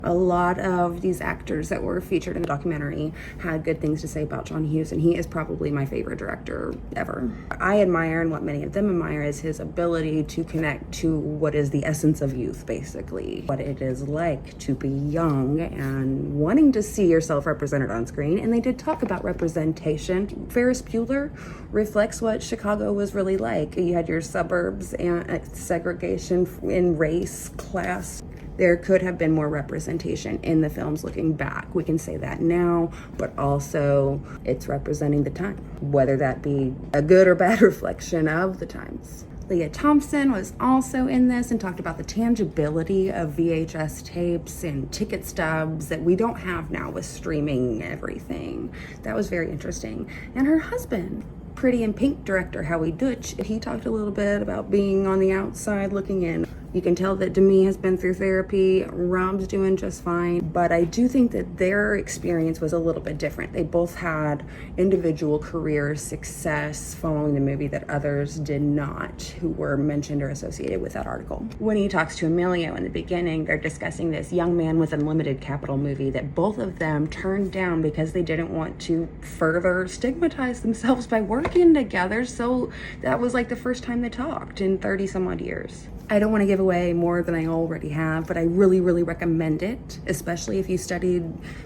A lot of these actors that were featured in the documentary had good things to say about John Hughes, and he is probably my favorite director ever. I admire, and what many of them admire, is his ability to connect to what is the essence of youth, basically. What it is like to be young and wanting to see yourself represented on screen. And they did talk about representation. Ferris Bueller reflects what Chicago was really like. You had your suburbs and segregation in race, class. There could have been more representation in the films looking back. We can say that now, but also it's representing the time, whether that be a good or bad reflection of the times. Leah Thompson was also in this and talked about the tangibility of VHS tapes and ticket stubs that we don't have now with streaming everything. That was very interesting. And her husband, Pretty in Pink director Howie Dutch, he talked a little bit about being on the outside looking in. You can tell that Demi has been through therapy. Rob's doing just fine. But I do think that their experience was a little bit different. They both had individual career success following the movie that others did not, who were mentioned or associated with that article. When he talks to Emilio in the beginning, they're discussing this Young Man with Unlimited Capital movie that both of them turned down because they didn't want to further stigmatize themselves by working together. So that was like the first time they talked in 30 some odd years. I don't want to give away more than I already have, but I really, really recommend it, especially if you studied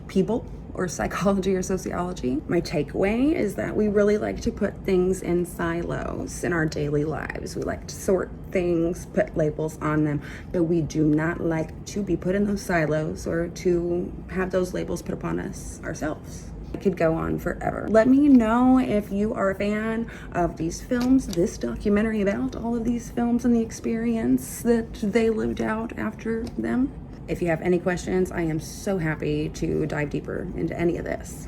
people or psychology or sociology. My takeaway is that we really like to put things in silos in our daily lives. We like to sort things, put labels on them, but we do not like to be put in those silos or to have those labels put upon us ourselves. I could go on forever. Let me know if you are a fan of these films, this documentary about all of these films and the experience that they lived out after them. If you have any questions, I am so happy to dive deeper into any of this.